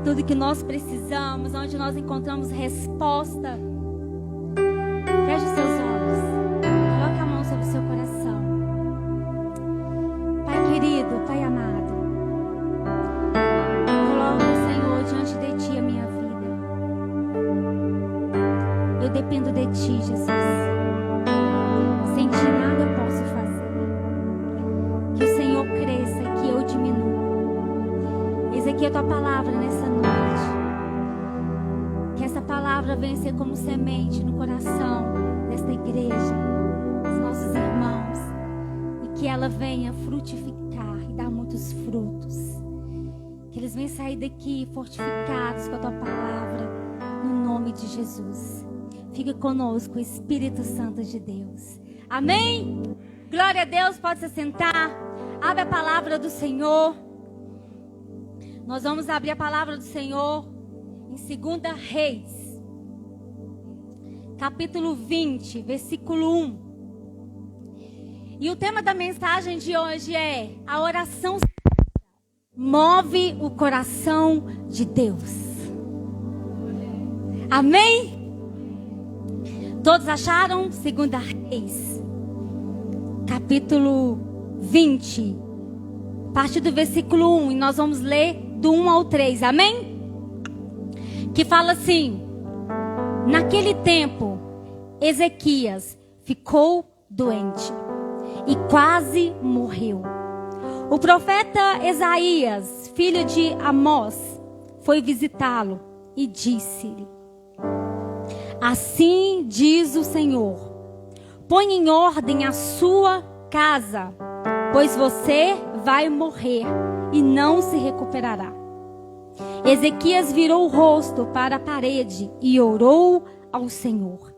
tudo que nós precisamos, onde nós encontramos resposta. Feche os seus olhos. Coloque a mão sobre o seu coração. Pai querido, Pai amado, coloco, Senhor, diante de Ti a minha vida. Eu dependo de Ti, Jesus. Sem Ti nada eu posso fazer. Que o Senhor cresça e que eu diminua. Eis aqui a Tua palavra nessa noite. Que essa palavra venha ser como semente no coração desta igreja, dos nossos irmãos. E que ela venha frutificar e dar muitos frutos. Que eles venham sair daqui fortificados com a Tua palavra, no nome de Jesus. Fica conosco, o Espírito Santo de Deus. Amém? Glória a Deus, pode se sentar. Abre a palavra do Senhor. Nós vamos abrir a palavra do Senhor em 2 Reis, capítulo 20, versículo 1. E o tema da mensagem de hoje é: a oração move o coração de Deus. Amém? Todos acharam? 2 Reis, capítulo 20, a partir do versículo 1. E nós vamos ler do 1 ao 3, amém? Que fala assim: naquele tempo, Ezequias ficou doente e quase morreu. O profeta Isaías, filho de Amós, foi visitá-lo e disse-lhe: assim diz o Senhor, põe em ordem a sua casa, pois você vai morrer e não se recuperará. Ezequias virou o rosto para a parede e orou ao Senhor: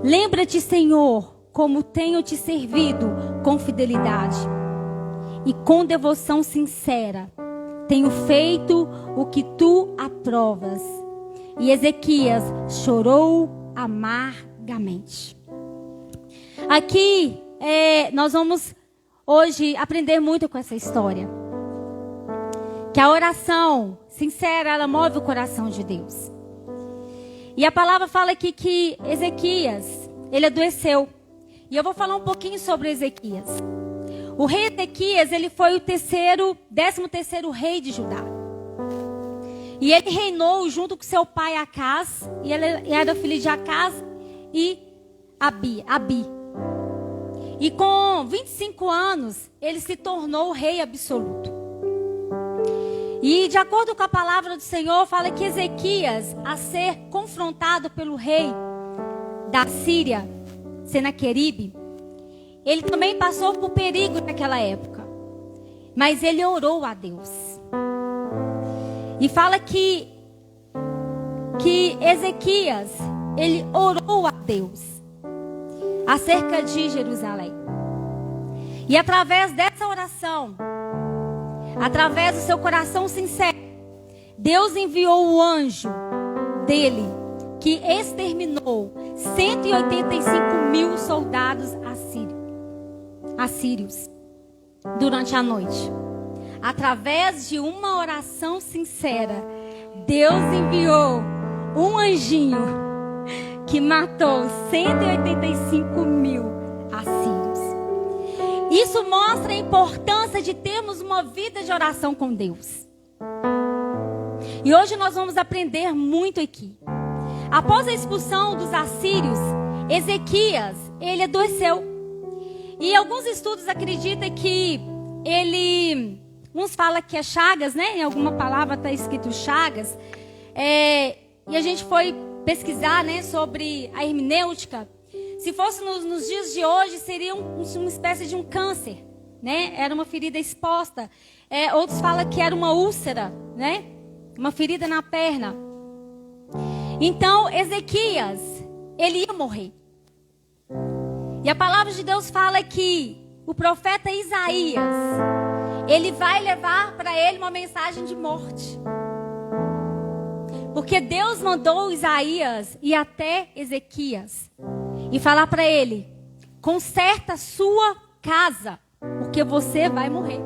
lembra-te, Senhor, como tenho te servido com fidelidade e com devoção sincera. Tenho feito o que tu aprovas. E Ezequias chorou amargamente. Aqui nós vamos hoje aprender muito com essa história. Que a oração sincera, ela move o coração de Deus. E a palavra fala aqui que Ezequias, ele adoeceu. E eu vou falar um pouquinho sobre Ezequias. O rei Ezequias, ele foi o 13º rei de Judá. E ele reinou junto com seu pai Acaz. E ele era filho de Acaz e Abi. E com 25 anos, ele se tornou o rei absoluto. E de acordo com a palavra do Senhor, fala que Ezequias, a ser confrontado pelo rei da Síria, Senaqueribe, ele também passou por perigo naquela época. Mas ele orou a Deus. E fala que Ezequias, ele orou a Deus acerca de Jerusalém. E através dessa oração, através do seu coração sincero, Deus enviou o anjo dele, que exterminou 185.000 soldados assírios durante a noite. Através de uma oração sincera, Deus enviou um anjinho que matou 185.000 assírios. Isso mostra a importância de termos uma vida de oração com Deus. E hoje nós vamos aprender muito aqui. Após a expulsão dos assírios, Ezequias, ele adoeceu. E alguns estudos acreditam que ele... Uns falam que é Chagas, né? Em alguma palavra está escrito Chagas. E a gente foi pesquisar, né, sobre a hermenêutica. Se fosse nos dias de hoje, seria uma espécie de um câncer, né? Era uma ferida exposta. Outros falam que era uma úlcera, né? Uma ferida na perna. Então, Ezequias, ele ia morrer. E a palavra de Deus fala que o profeta Isaías, ele vai levar para ele uma mensagem de morte. Porque Deus mandou Isaías ir até Ezequias e falar para ele: conserta a sua casa, porque você vai morrer.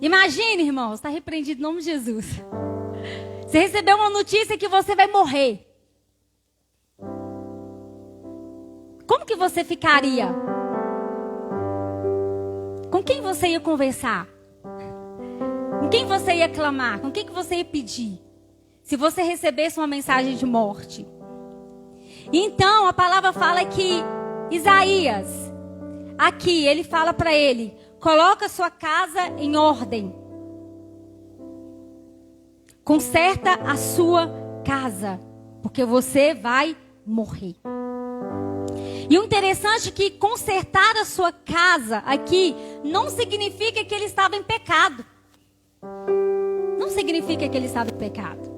Imagine, irmãos, está repreendido em nome de Jesus. Você recebeu uma notícia que você vai morrer. Como que você ficaria? Com quem você ia conversar? Com quem você ia clamar? Com quem que você ia pedir? Se você recebesse uma mensagem de morte. Então, a palavra fala que Isaías, aqui, ele fala para ele: coloca sua casa em ordem. Conserta a sua casa, porque você vai morrer. E o interessante é que consertar a sua casa aqui não significa que ele estava em pecado. Não significa que ele estava em pecado.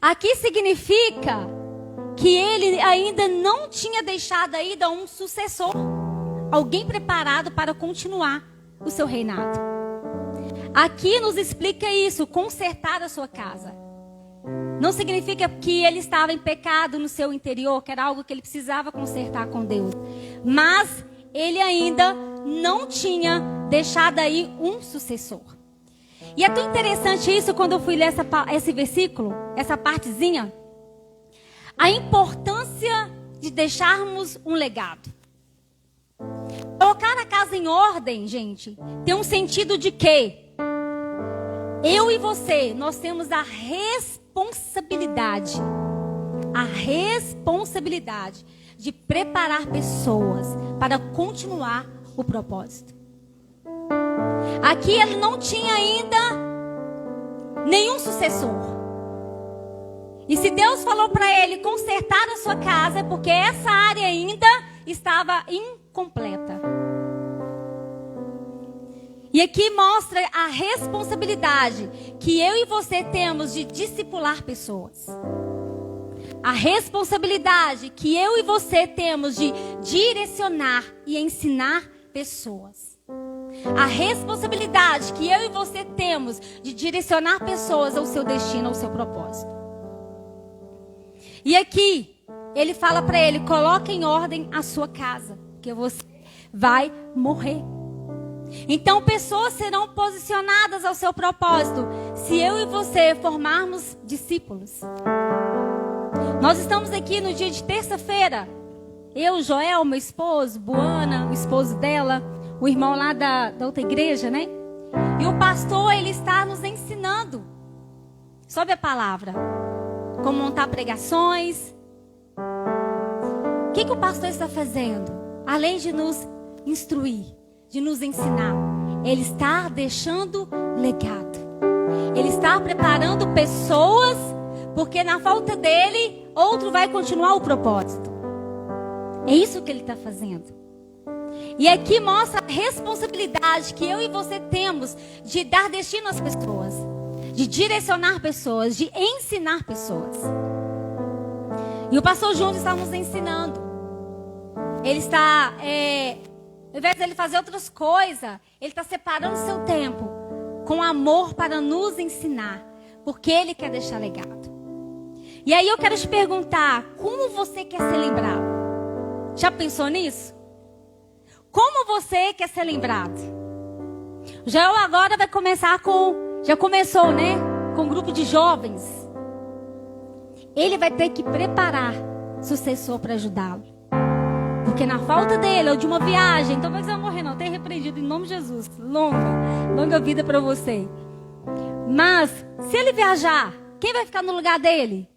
Aqui significa que ele ainda não tinha deixado ainda um sucessor. Alguém preparado para continuar o seu reinado. Aqui nos explica isso, consertar a sua casa. Não significa que ele estava em pecado no seu interior, que era algo que ele precisava consertar com Deus. Mas ele ainda não tinha deixado aí um sucessor. E é tão interessante isso quando eu fui ler esse versículo, essa partezinha. A importância de deixarmos um legado. Colocar a casa em ordem, gente, tem um sentido de que eu e você, nós temos a responsabilidade de preparar pessoas para continuar o propósito. Aqui ele não tinha ainda nenhum sucessor. E se Deus falou para ele consertar a sua casa, é porque essa área ainda estava incompleta. E aqui mostra a responsabilidade que eu e você temos de discipular pessoas. A responsabilidade que eu e você temos de direcionar e ensinar pessoas. A responsabilidade que eu e você temos de direcionar pessoas ao seu destino, ao seu propósito. E aqui, ele fala para ele: coloque em ordem a sua casa, porque você vai morrer. Então, pessoas serão posicionadas ao seu propósito se eu e você formarmos discípulos. Nós estamos aqui no dia de terça-feira. Eu, Joel, meu esposo, Buana, o esposo dela, o irmão lá da outra igreja, né? E o pastor, ele está nos ensinando sobre a palavra. Como montar pregações. O que o pastor está fazendo? Além de nos instruir, de nos ensinar, ele está deixando legado. Ele está preparando pessoas, porque na falta dele, outro vai continuar o propósito. É isso que ele está fazendo. E aqui mostra a responsabilidade que eu e você temos de dar destino às pessoas, de direcionar pessoas, de ensinar pessoas. E o pastor Júnior está nos ensinando. Ele está, ao invés de ele fazer outras coisas, ele está separando seu tempo com amor para nos ensinar, porque ele quer deixar legado. E aí eu quero te perguntar, como você quer ser lembrado? Já pensou nisso? Como você quer ser lembrado? O Joel agora vai começar já começou, né? Com um grupo de jovens. Ele vai ter que preparar sucessor para ajudá-lo. Porque na falta dele, ou de uma viagem, então você vai morrer, não, tem repreendido em nome de Jesus. Longa vida para você. Mas, se ele viajar, quem vai ficar no lugar dele?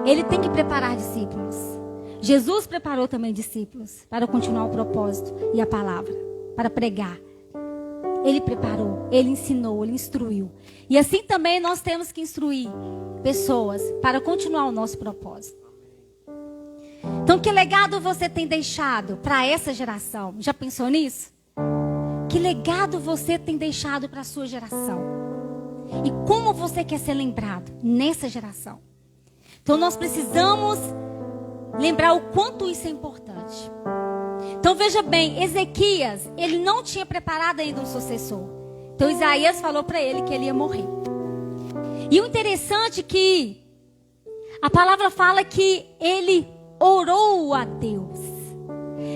Ele tem que preparar discípulos. Jesus preparou também discípulos para continuar o propósito e a palavra, para pregar. Ele preparou, ele ensinou, ele instruiu. E assim também nós temos que instruir pessoas para continuar o nosso propósito. Então, que legado você tem deixado para essa geração? Já pensou nisso? Que legado você tem deixado para a sua geração? E como você quer ser lembrado nessa geração? Então, nós precisamos lembrar o quanto isso é importante. Então, veja bem, Ezequias, ele não tinha preparado ainda um sucessor. Então, Isaías falou para ele que ele ia morrer. E o interessante é que a palavra fala que ele orou a Deus.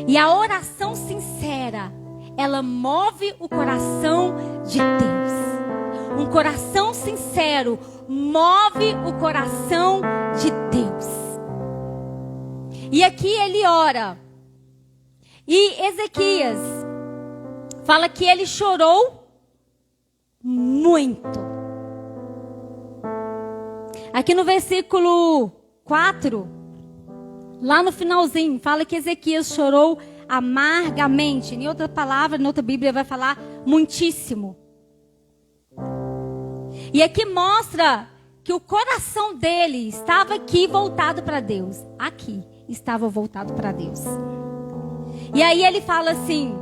E a oração sincera ela move o coração de Deus. Um coração sincero move o coração de Deus. E aqui ele ora. E Ezequias fala que ele chorou muito. Aqui no versículo 4, lá no finalzinho, fala que Ezequias chorou amargamente. Em outra palavra, em outra Bíblia vai falar muitíssimo. E aqui mostra que o coração dele estava aqui voltado para Deus. Aqui estava voltado para Deus. E aí ele fala assim,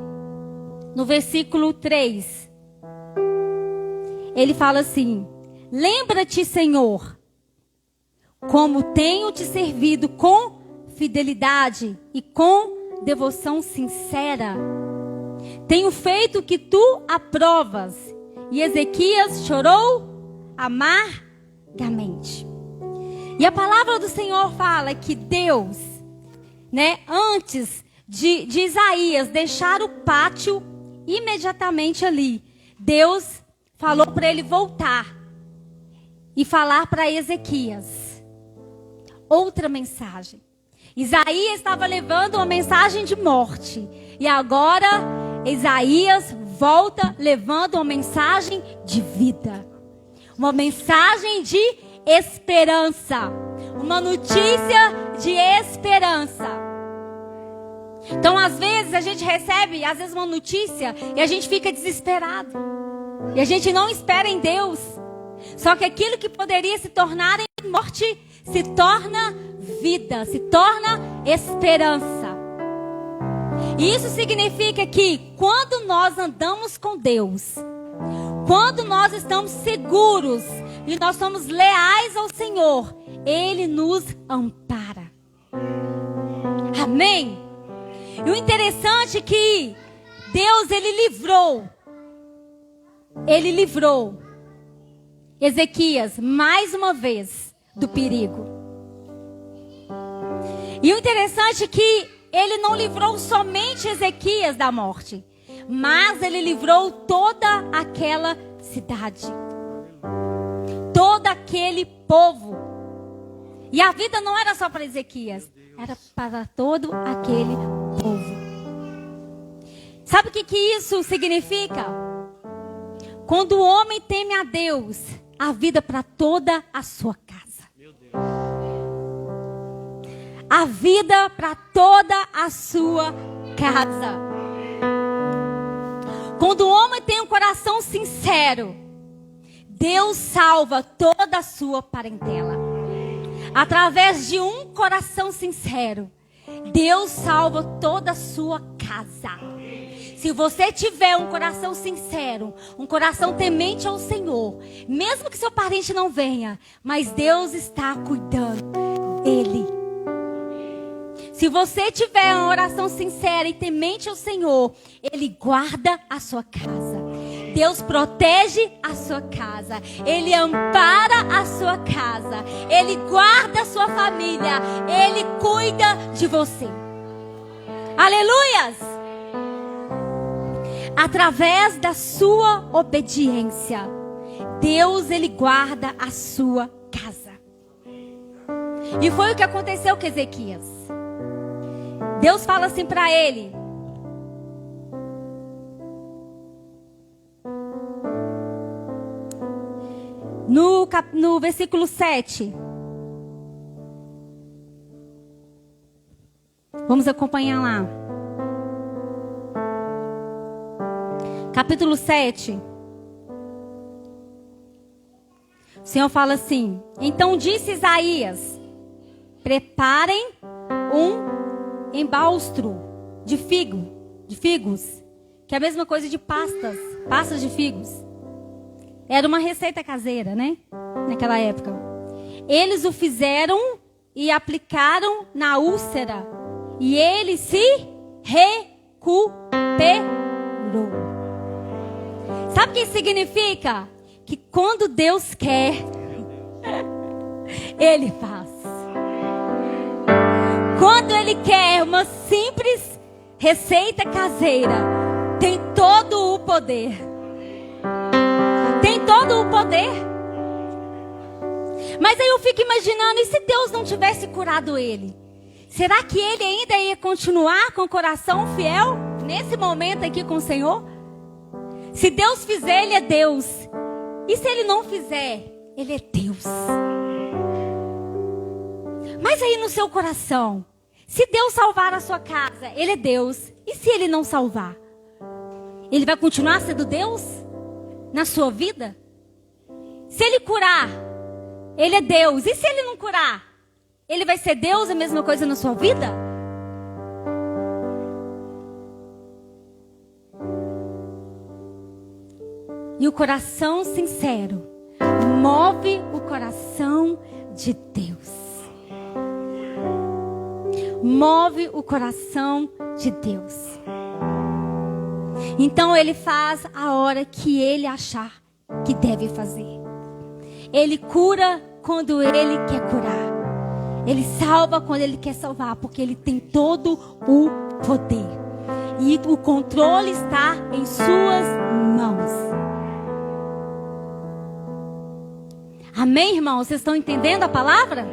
no versículo 3. Ele fala assim: lembra-te, Senhor, como tenho te servido com fidelidade e com devoção sincera. Tenho feito o que tu aprovas. E Ezequias chorou amargamente. E a palavra do Senhor fala que Deus, antes de Isaías deixar o pátio, imediatamente ali, Deus falou para ele voltar e falar para Ezequias outra mensagem. Isaías estava levando uma mensagem de morte. E agora Isaías volta levando uma mensagem de vida. Uma mensagem de esperança. Uma notícia de esperança. Então, às vezes, a gente recebe, uma notícia e a gente fica desesperado. E a gente não espera em Deus. Só que aquilo que poderia se tornar em morte se torna vida, se torna esperança. E isso significa que quando nós andamos com Deus, quando nós estamos seguros e nós somos leais ao Senhor, Ele nos ampara. Amém? E o interessante é que Deus, Ele livrou Ezequias mais uma vez do perigo. E o interessante é que ele não livrou somente Ezequias da morte, mas ele livrou toda aquela cidade, todo aquele povo. E a vida não era só para Ezequias, era para todo aquele povo. Sabe o que isso significa? Quando o homem teme a Deus, a vida para toda a sua casa. A vida para toda a sua casa. Quando o homem tem um coração sincero, Deus salva toda a sua parentela. Através de um coração sincero, Deus salva toda a sua casa. Se você tiver um coração sincero, um coração temente ao Senhor, mesmo que seu parente não venha, mas Deus está cuidando dele. Se você tiver uma oração sincera e temente ao Senhor, Ele guarda a sua casa. Deus protege a sua casa. Ele ampara a sua casa. Ele guarda a sua família. Ele cuida de você. Aleluias! Através da sua obediência, Deus, Ele guarda a sua casa. E foi o que aconteceu com Ezequias. Deus fala assim para ele: no versículo 7. Vamos acompanhar lá. Capítulo 7. O Senhor fala assim: então disse Isaías: preparem um embaustro de figos, que é a mesma coisa de pastas de figos. Era uma receita caseira, naquela época. Eles o fizeram e aplicaram na úlcera, e ele se recuperou. Sabe o que significa? Que quando Deus quer, Ele faz. Quando Ele quer uma simples receita caseira, tem todo o poder. Tem todo o poder. Mas aí eu fico imaginando, e se Deus não tivesse curado ele? Será que ele ainda ia continuar com o coração fiel nesse momento aqui com o Senhor? Se Deus fizer, ele é Deus. E se ele não fizer, ele é Deus. Mas aí no seu coração, se Deus salvar a sua casa, ele é Deus. E se ele não salvar? Ele vai continuar sendo Deus na sua vida? Se ele curar, ele é Deus. E se ele não curar? Ele vai ser Deus, a mesma coisa na sua vida? E o coração sincero move o coração de Deus. Move o coração de Deus. Então ele faz a hora que ele achar que deve fazer. Ele cura quando ele quer curar. Ele salva quando ele quer salvar, porque ele tem todo o poder. E o controle está em suas mãos. Amém, irmãos? Vocês estão entendendo a palavra?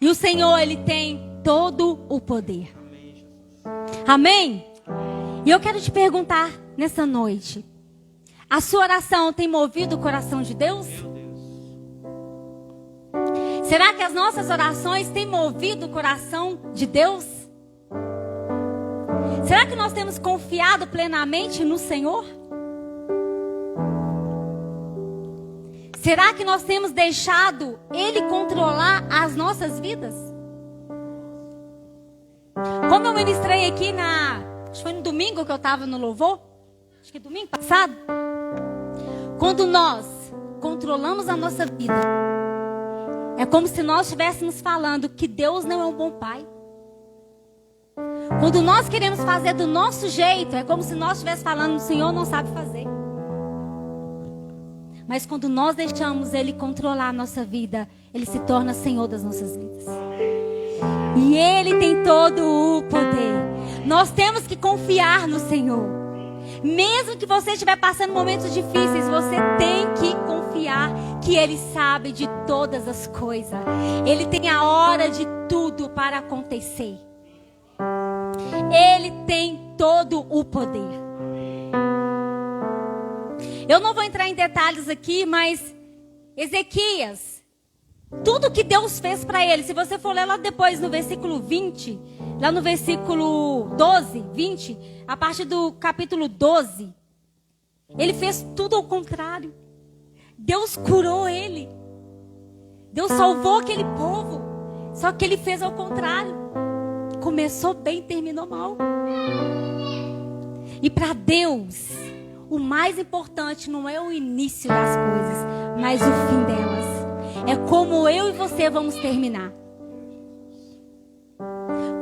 E o Senhor, ele tem todo o poder. Amém? E eu quero te perguntar nessa noite: a sua oração tem movido o coração de Deus? Será que as nossas orações têm movido o coração de Deus? Será que nós temos confiado plenamente no Senhor? Será que nós temos deixado Ele controlar as nossas vidas? Como eu ministrei aqui acho que foi no domingo que eu estava no louvor, acho que domingo passado. Quando nós controlamos a nossa vida, é como se nós estivéssemos falando que Deus não é um bom pai. Quando nós queremos fazer do nosso jeito, é como se nós estivéssemos falando, o Senhor não sabe fazer. Mas quando nós deixamos Ele controlar a nossa vida, Ele se torna Senhor das nossas vidas. E Ele tem todo o poder. Nós temos que confiar no Senhor. Mesmo que você estiver passando momentos difíceis, você tem que confiar que Ele sabe de todas as coisas. Ele tem a hora de tudo para acontecer. Ele tem todo o poder. Eu não vou entrar em detalhes aqui, mas Ezequias, tudo que Deus fez para ele, se você for ler lá depois no versículo 20, lá no versículo 12, 20, a partir do capítulo 12, ele fez tudo ao contrário. Deus curou ele. Deus salvou aquele povo. Só que ele fez ao contrário. Começou bem, terminou mal. E para Deus, o mais importante não é o início das coisas, mas o fim delas. É como eu e você vamos terminar.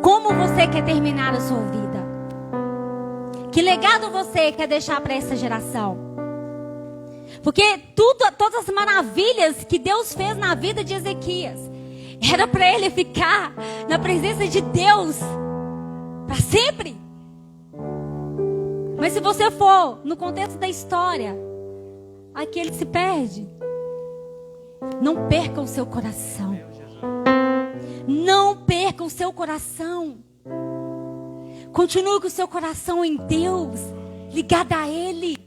Como você quer terminar a sua vida? Que legado você quer deixar para essa geração? Porque todas as maravilhas que Deus fez na vida de Ezequias, era para ele ficar na presença de Deus para sempre. Mas se você for no contexto da história, aqui ele se perde. Não perca o seu coração. Não perca o seu coração. Continue com o seu coração em Deus, ligado a Ele.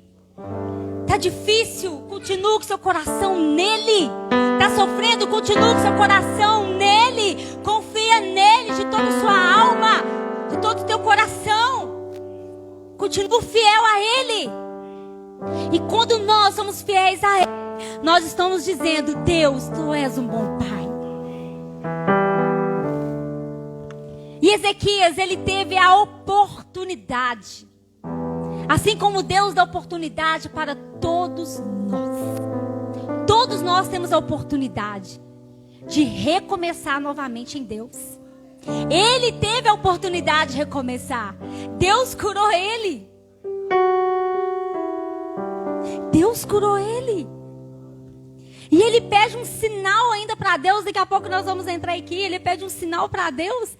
Tá difícil? Continue com o seu coração nele. Tá sofrendo? Continue com o seu coração nele. Confia nele de toda a sua alma, de todo o teu coração. Continue fiel a Ele. E quando nós somos fiéis a Ele, nós estamos dizendo: Deus, Tu és um bom Pai. E Ezequias, ele teve a oportunidade, assim como Deus dá oportunidade para todos nós. Todos nós temos a oportunidade de recomeçar novamente em Deus. Ele teve a oportunidade de recomeçar. Deus curou ele. Deus curou ele. E ele pede um sinal ainda para Deus. Daqui a pouco nós vamos entrar aqui. Ele pede um sinal para Deus.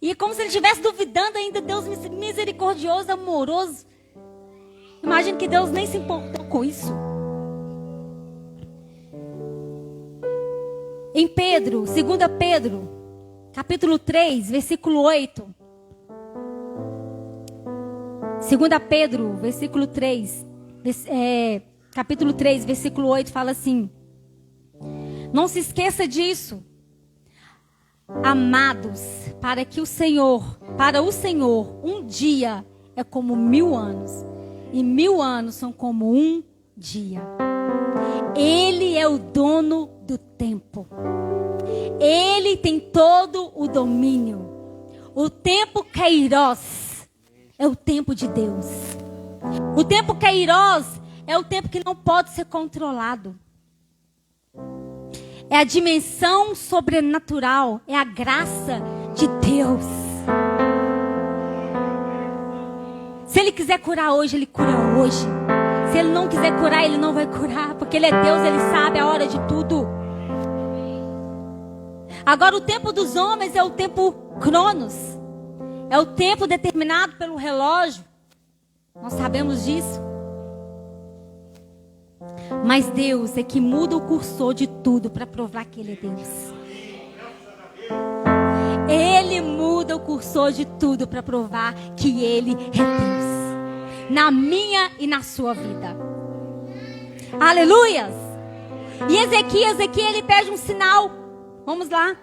E como se ele estivesse duvidando ainda, Deus misericordioso, amoroso. Imagina que Deus nem se importou com isso. Em Pedro, 2 Pedro, capítulo 3, versículo 8. 2 Pedro, versículo 3, capítulo 3, versículo 8, fala assim: não se esqueça disso, amados, para o Senhor, um dia é como 1000 anos, e 1000 anos são como um dia. Ele é o dono do tempo. Ele tem todo o domínio. O tempo Kairos é o tempo de Deus. O tempo Kairos é o tempo que não pode ser controlado. É a dimensão sobrenatural. É a graça de Deus. Se Ele quiser curar hoje, Ele cura hoje. Se Ele não quiser curar, Ele não vai curar. Porque Ele é Deus, Ele sabe a hora de tudo. Agora o tempo dos homens é o tempo Cronos. É o tempo determinado pelo relógio. Nós sabemos disso. Mas Deus é que muda o cursor de tudo para provar que Ele é Deus. Ele muda o cursor de tudo para provar que Ele é Deus. Na minha e na sua vida. Aleluias! E Ezequias aqui, ele pede um sinal. Vamos lá.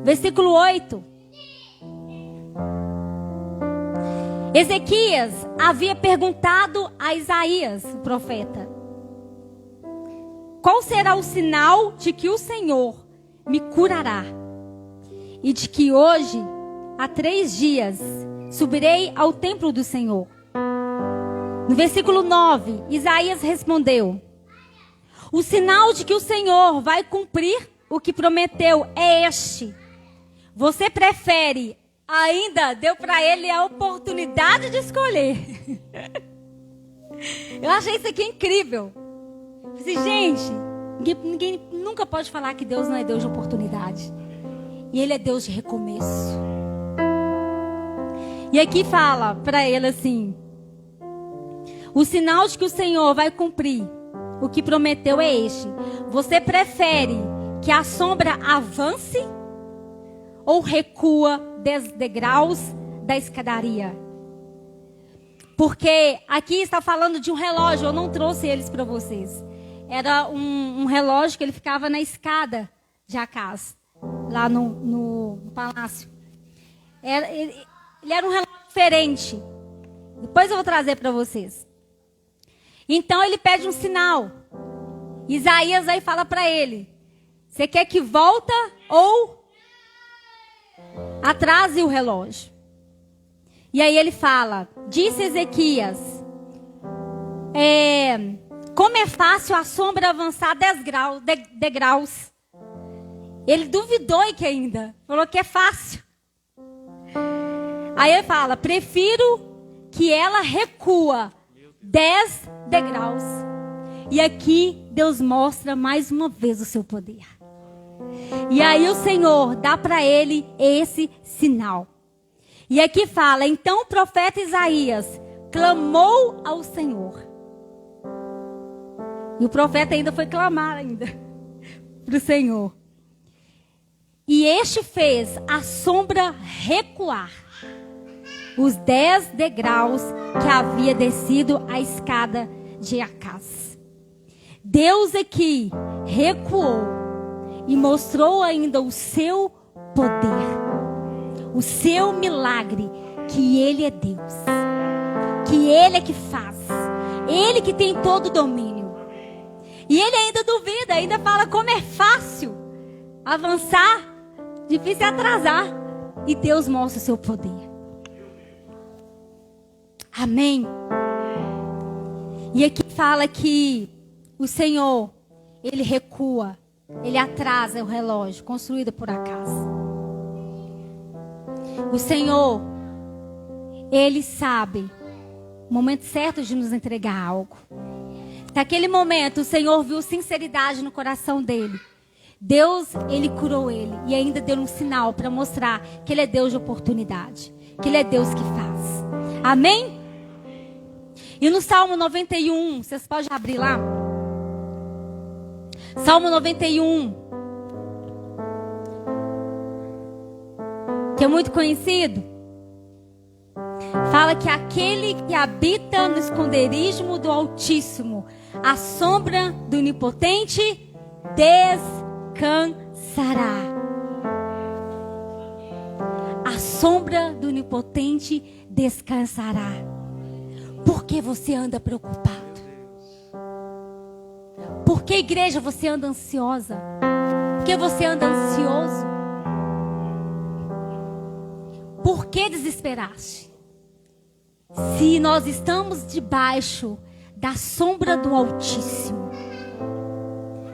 Versículo 8. Ezequias havia perguntado a Isaías, o profeta: qual será o sinal de que o Senhor me curará? E de que hoje, há 3 dias, subirei ao templo do Senhor. No versículo 9, Isaías respondeu: o sinal de que o Senhor vai cumprir o que prometeu é este. Você prefere, ainda deu para ele a oportunidade de escolher. Eu achei isso aqui incrível. Assim, gente, ninguém nunca pode falar que Deus não é Deus de oportunidade. E Ele é Deus de recomeço. E aqui fala para ele assim: o sinal de que o Senhor vai cumprir o que prometeu é este. Você prefere que a sombra avance ou recua 10 degraus da escadaria? Porque aqui está falando de um relógio. Eu não trouxe eles para vocês. Era um relógio que ele ficava na escada de Acaz, lá no palácio. Ele era um relógio diferente. Depois eu vou trazer para vocês. Então ele pede um sinal. Isaías aí fala para ele: você quer que volta ou atrase o relógio? E aí ele fala: disse Ezequias, como é fácil a sombra avançar 10 degraus. Ele duvidou aqui ainda. Falou que é fácil. Aí ele fala: prefiro que ela recua 10 degraus. E aqui Deus mostra mais uma vez o seu poder. E aí o Senhor dá para ele esse sinal. E aqui fala: então o profeta Isaías clamou ao Senhor. E o profeta ainda foi clamar ainda para o Senhor. E este fez a sombra recuar os 10 degraus que havia descido a escada de Acaz. Deus aqui recuou e mostrou ainda o seu poder, o seu milagre, que Ele é Deus, que Ele é que faz, Ele que tem todo o domínio. E ele ainda duvida, ainda fala como é fácil avançar, difícil atrasar. E Deus mostra o seu poder. Amém. E aqui fala que o Senhor, Ele recua, Ele atrasa o relógio construído por Acaz. O Senhor, Ele sabe o momento certo de nos entregar algo. Naquele momento, o Senhor viu sinceridade no coração dele. Deus, ele curou ele e ainda deu um sinal para mostrar que ele é Deus de oportunidade, que ele é Deus que faz. Amém? E no Salmo 91, vocês podem abrir lá? Salmo 91, que é muito conhecido, fala que aquele que habita no esconderijo do Altíssimo, a sombra do Onipotente, descansará. A sombra do Onipotente descansará. Por que você anda preocupado? Por que, igreja, você anda ansiosa? Por que você anda ansioso? Por que desesperaste? Se nós estamos debaixo da sombra do Altíssimo,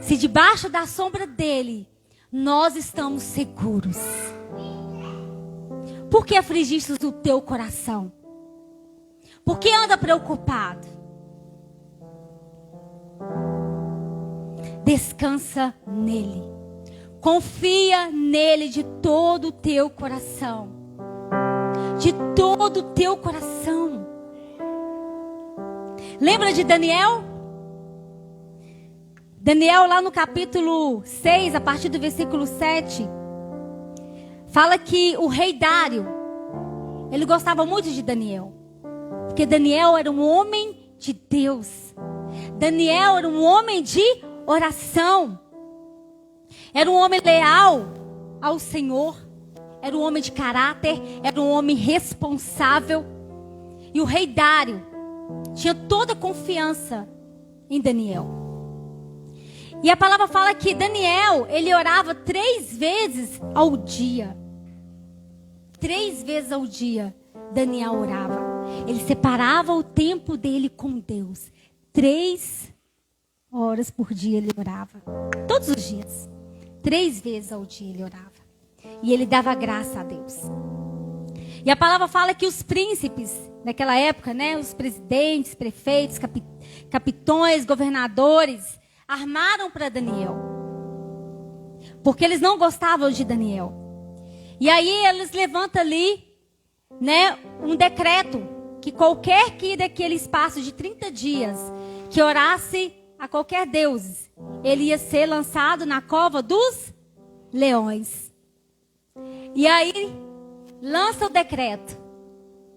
se debaixo da sombra dele, nós estamos seguros. Por que afligiste o teu coração? Por que anda preocupado? Descansa nele. Confia nele de todo o teu coração. De todo o teu coração. Lembra de Daniel? Daniel, lá no capítulo 6, a partir do versículo 7, fala que o rei Dário, ele gostava muito de Daniel. Porque Daniel era um homem de Deus. Daniel era um homem de oração. Era um homem leal ao Senhor. Era um homem de caráter. Era um homem responsável. E o rei Dário tinha toda a confiança em Daniel. E a palavra fala que Daniel, ele orava 3 vezes ao dia. 3 vezes ao dia, Daniel orava. Ele separava o tempo dele com Deus. 3 horas por dia ele orava. Todos os dias. 3 vezes ao dia ele orava. E ele dava graça a Deus. E a palavra fala que os príncipes, naquela época, né? Os presidentes, prefeitos, capitões, governadores, armaram para Daniel. Porque eles não gostavam de Daniel. E aí eles levantam ali, né? Um decreto. Que qualquer que daquele espaço de 30 dias que orasse a qualquer deus, ele ia ser lançado na cova dos leões. E aí lança o decreto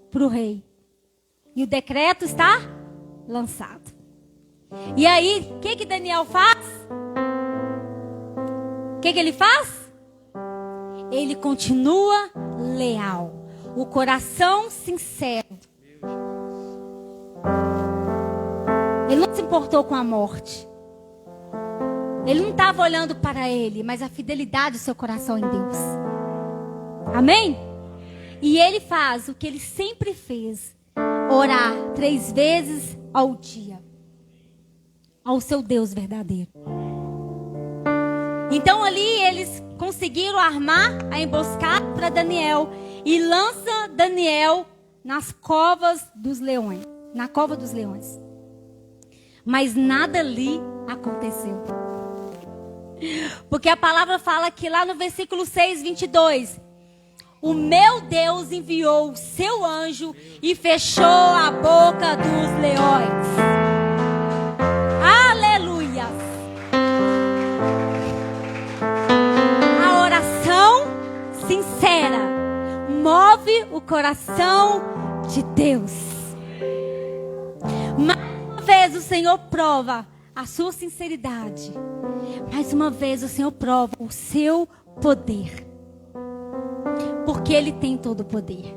para o rei. E o decreto está lançado. E aí, o que Daniel faz? O que ele faz? Ele continua leal. O coração sincero. Ele não se importou com a morte. Ele não estava olhando para ele, mas a fidelidade do seu coração em Deus. Amém? E ele faz o que ele sempre fez. Orar 3 vezes ao dia. Ao seu Deus verdadeiro. Então ali eles conseguiram armar a emboscada para Daniel. E lança Daniel nas covas dos leões. Na cova dos leões. Mas nada ali aconteceu. Porque a palavra fala que lá no versículo 6, 22. O meu Deus enviou o seu anjo e fechou a boca dos leões. Aleluia. A oração sincera move o coração de Deus. Mais uma vez o Senhor prova a sua sinceridade. Mais uma vez o Senhor prova o seu poder. Porque Ele tem todo o poder.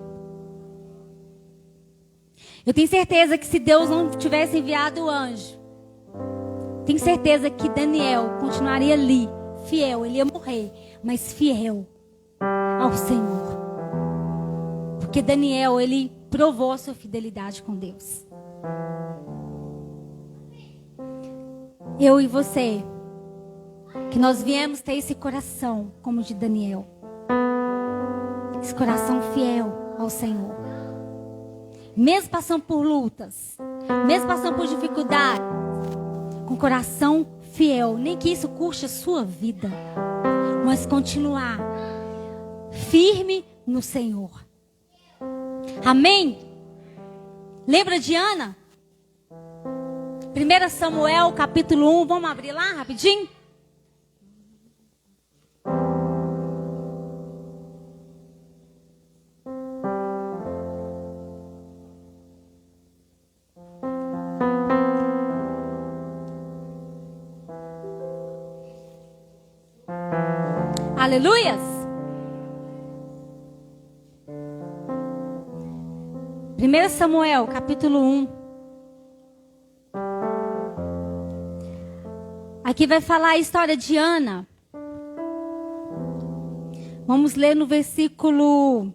Eu tenho certeza que se Deus não tivesse enviado o anjo, tenho certeza que Daniel continuaria ali, fiel. Ele ia morrer, mas fiel ao Senhor. Porque Daniel, ele provou a sua fidelidade com Deus. Eu e você, que nós viemos ter esse coração como o de Daniel. Esse coração fiel ao Senhor. Mesmo passando por lutas, mesmo passando por dificuldades, com coração fiel, nem que isso custe a sua vida. mas continuar firme no Senhor. Amém? Lembra de Ana? 1 Samuel capítulo 1, vamos abrir lá rapidinho? Aleluias! 1 Samuel, capítulo 1. Aqui vai falar a história de Ana. Vamos ler no versículo...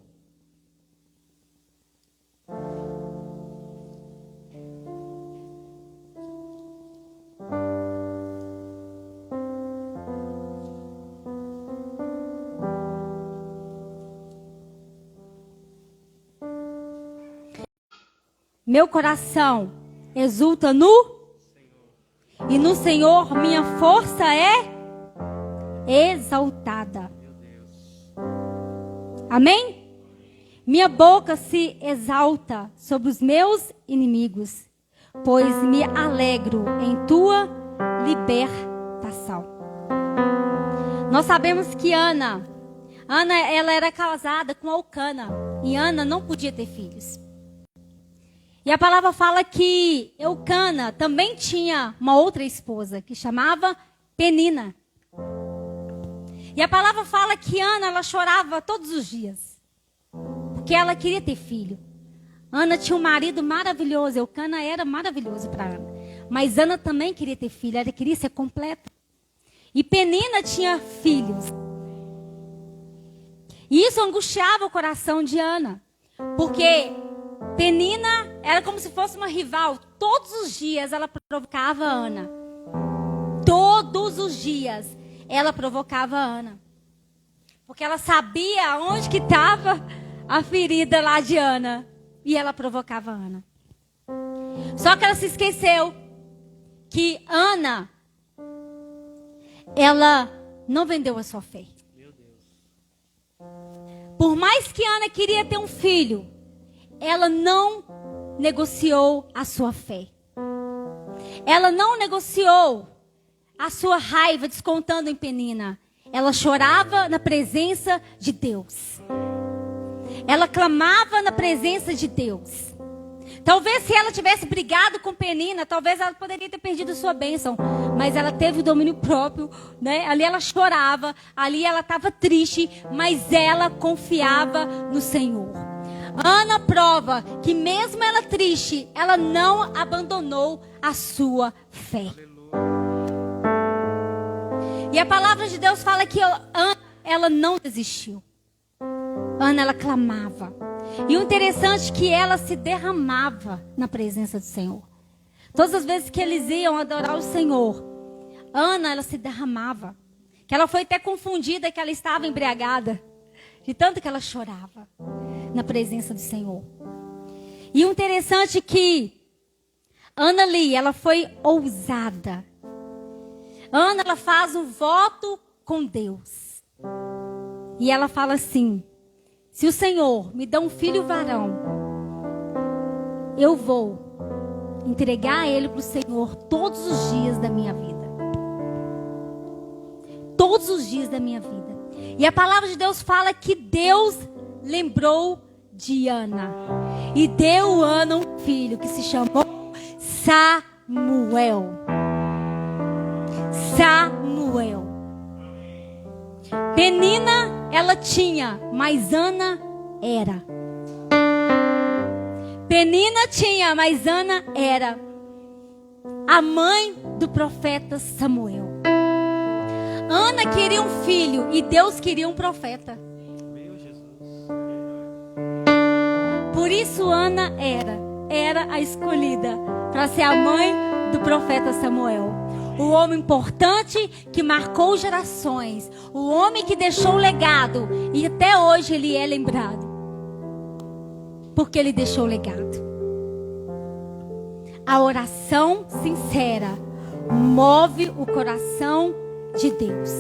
Meu coração exulta no Senhor. E no Senhor minha força é exaltada. Amém? Minha boca se exalta sobre os meus inimigos, pois me alegro em tua libertação. Nós sabemos que Ana, ela era casada com Elcana, e Ana não podia ter filhos. E a palavra fala que Elcana também tinha uma outra esposa que chamava Penina. E a palavra fala que Ana, ela chorava todos os dias, porque ela queria ter filho. Ana tinha um marido maravilhoso, Elcana era maravilhoso para Ana. Mas Ana também queria ter filho, ela queria ser completa. E Penina tinha filhos. E isso angustiava o coração de Ana, porque Penina era como se fosse uma rival. Todos os dias ela provocava Ana. Todos os dias ela provocava Ana. Porque ela sabia onde que estava a ferida lá de Ana. E ela provocava Ana. Só que ela se esqueceu que Ana, ela não vendeu a sua fé. Por mais que Ana queria ter um filho, ela não negociou a sua fé. Ela não negociou a sua raiva descontando em Penina. Ela chorava na presença de Deus. Ela clamava na presença de Deus. Talvez se ela tivesse brigado com Penina, talvez ela poderia ter perdido sua bênção. Mas ela teve o domínio próprio, né? Ali ela chorava, ali ela estava triste, mas ela confiava no Senhor. Ana prova que mesmo ela triste, ela não abandonou a sua fé. E a palavra de Deus fala que Ana, ela não desistiu. Ana, ela clamava. E o interessante é que ela se derramava na presença do Senhor. Todas as vezes que eles iam adorar o Senhor, Ana, ela se derramava. Que ela foi até confundida que ela estava embriagada, de tanto que ela chorava na presença do Senhor. E o interessante é que Ana ali, ela foi ousada. Ana, ela faz um voto com Deus. E ela fala assim: se o Senhor me dá um filho varão, eu vou entregar ele para o Senhor todos os dias da minha vida. Todos os dias da minha vida. E a palavra de Deus fala que Deus lembrou de Ana. E deu a Ana um filho que se chamou Samuel. Samuel. Penina, ela tinha, mas Ana era. Penina tinha, mas Ana era a mãe do profeta Samuel. Ana queria um filho e Deus queria um profeta. Por isso Ana era a escolhida para ser a mãe do profeta Samuel. O homem importante que marcou gerações. O homem que deixou legado. E até hoje ele é lembrado. Porque ele deixou legado. A oração sincera move o coração de Deus.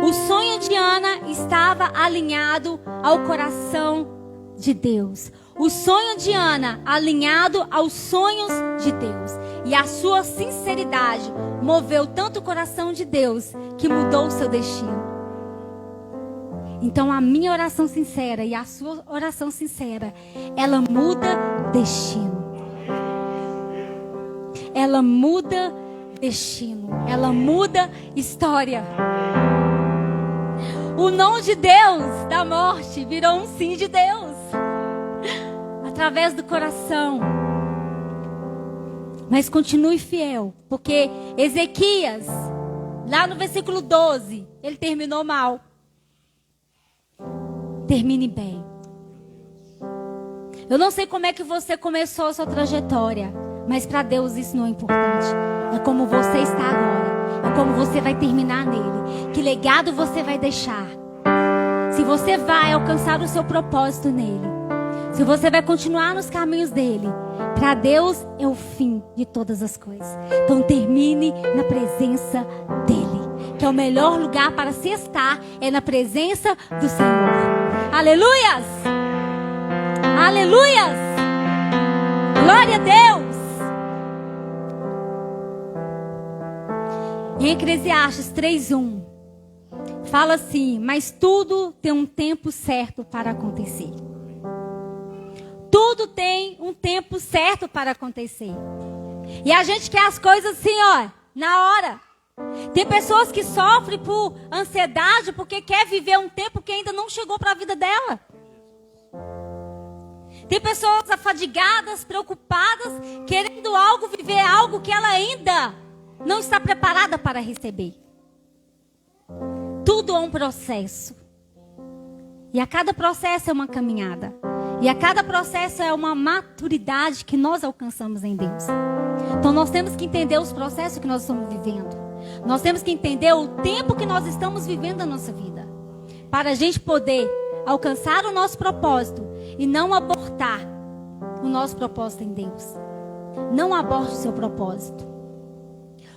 O sonho de Ana estava alinhado ao coração de Deus. O sonho de Ana alinhado aos sonhos de Deus. E a sua sinceridade moveu tanto o coração de Deus que mudou o seu destino. Então a minha oração sincera e a sua oração sincera, ela muda destino. Ela muda destino. Ela muda história. O não de Deus da morte virou um sim de Deus. Através do coração. Mas continue fiel. Porque Ezequias, lá no versículo 12, ele terminou mal. Termine bem. Eu não sei como é que você começou a sua trajetória. Mas para Deus isso não é importante. É como você está agora. É como você vai terminar nele. Que legado você vai deixar. Se você vai alcançar o seu propósito nele. Se você vai continuar nos caminhos dele. Para Deus é o fim de todas as coisas. Então termine na presença dele. Que é o melhor lugar para se estar. É na presença do Senhor. Aleluias! Aleluias! Glória a Deus! Em Eclesiastes 3:1 fala assim: mas tudo tem um tempo certo para acontecer. Tudo tem um tempo certo para acontecer. E a gente quer as coisas assim, ó, na hora. Tem pessoas que sofrem por ansiedade porque quer viver um tempo que ainda não chegou para a vida dela. Tem pessoas afadigadas, preocupadas, querendo algo, viver algo que ela ainda não está preparada para receber. Tudo é um processo. E a cada processo é uma caminhada. E a cada processo é uma maturidade que nós alcançamos em Deus. Então nós temos que entender os processos que nós estamos vivendo. Nós temos que entender o tempo que nós estamos vivendo na nossa vida. Para a gente poder alcançar o nosso propósito e não abortar o nosso propósito em Deus. Não aborte o seu propósito.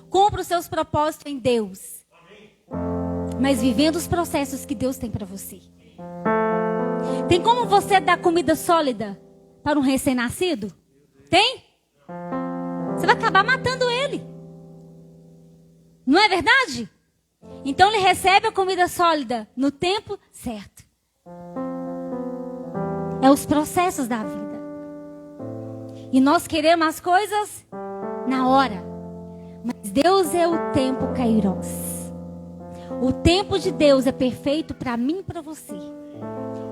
Cumpra os seus propósitos em Deus. Mas vivendo os processos que Deus tem para você. Tem como você dar comida sólida para um recém-nascido? Tem? Você vai acabar matando ele. Não é verdade? Então ele recebe a comida sólida no tempo certo. É os processos da vida. E nós queremos as coisas na hora. Mas Deus é o tempo kairos. O tempo de Deus é perfeito para mim e para você.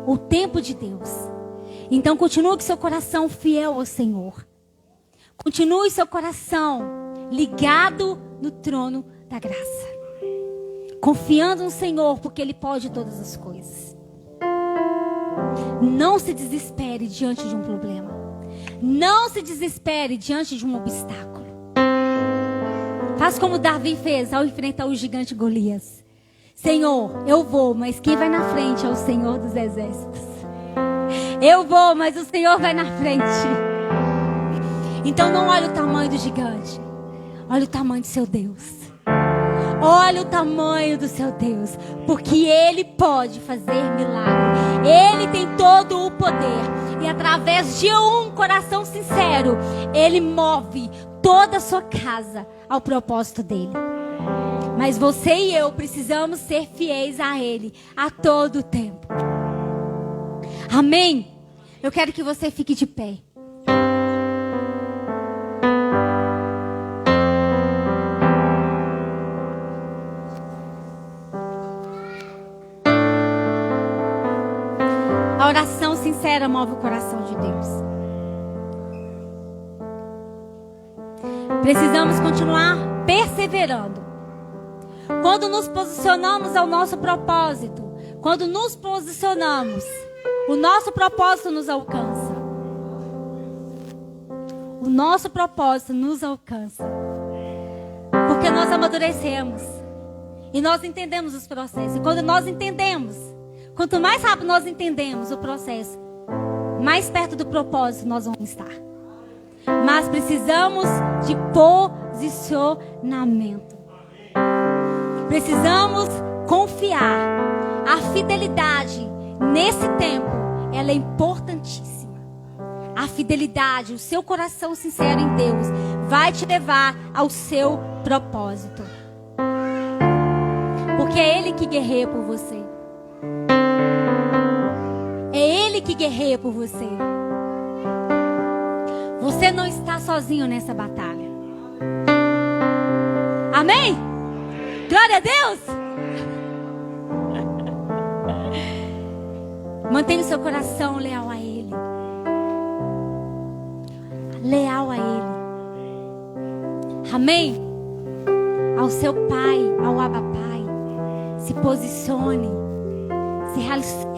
O tempo de Deus. Então continue com seu coração fiel ao Senhor. Continue seu coração ligado no trono da graça. Confiando no Senhor, porque Ele pode todas as coisas. Não se desespere diante de um problema. Não se desespere diante de um obstáculo. Faz como Davi fez ao enfrentar o gigante Golias. Senhor, eu vou, mas quem vai na frente é o Senhor dos exércitos. Eu vou, mas o Senhor vai na frente. Então não olhe o tamanho do gigante. Olhe o tamanho do seu Deus. Olha o tamanho do seu Deus. Porque Ele pode fazer milagre. Ele tem todo o poder. E através de um coração sincero, Ele move toda a sua casa ao propósito dEle. Mas você e eu precisamos ser fiéis a Ele a todo tempo. Amém? Eu quero que você fique de pé. A oração sincera move o coração de Deus. Precisamos continuar perseverando. Quando nos posicionamos ao nosso propósito, quando nos posicionamos, o nosso propósito nos alcança. O nosso propósito nos alcança. Porque nós amadurecemos. E nós entendemos os processos. E quando nós entendemos, quanto mais rápido nós entendemos o processo, mais perto do propósito nós vamos estar. Mas precisamos de posicionamento. Precisamos confiar. A fidelidade nesse tempo, ela é importantíssima. A fidelidade, o seu coração sincero em Deus, vai te levar ao seu propósito. Porque é Ele que guerreia por você. É Ele que guerreia por você. Você não está sozinho nessa batalha. Amém? Glória a Deus! Mantenha o seu coração leal a Ele. Leal a Ele. Amém? Ao seu Pai, ao Abba Pai. Se posicione. Se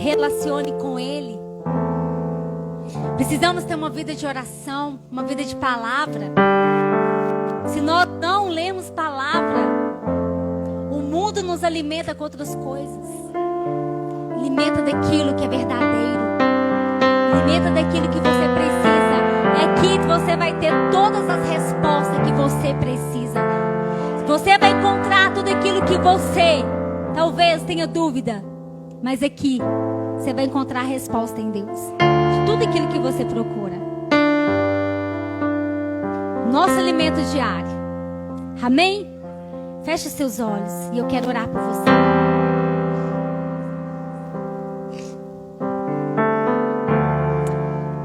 relacione com Ele. Precisamos ter uma vida de oração, uma vida de palavra. Se nós não lemos palavra, o mundo nos alimenta com outras coisas. Alimenta daquilo que é verdadeiro. Alimenta daquilo que você precisa. É aqui que você vai ter todas as respostas que você precisa. Você vai encontrar tudo aquilo que você talvez tenha dúvida. Mas aqui você vai encontrar a resposta em Deus. De tudo aquilo que você procura. Nosso alimento diário. Amém? Feche os seus olhos e eu quero orar por você.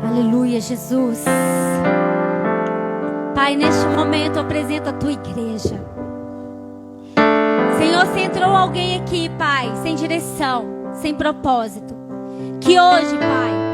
Aleluia, Jesus. Pai, neste momento eu apresento a tua igreja. Senhor, se entrou alguém aqui, Pai, sem direção, sem propósito, que hoje, Pai,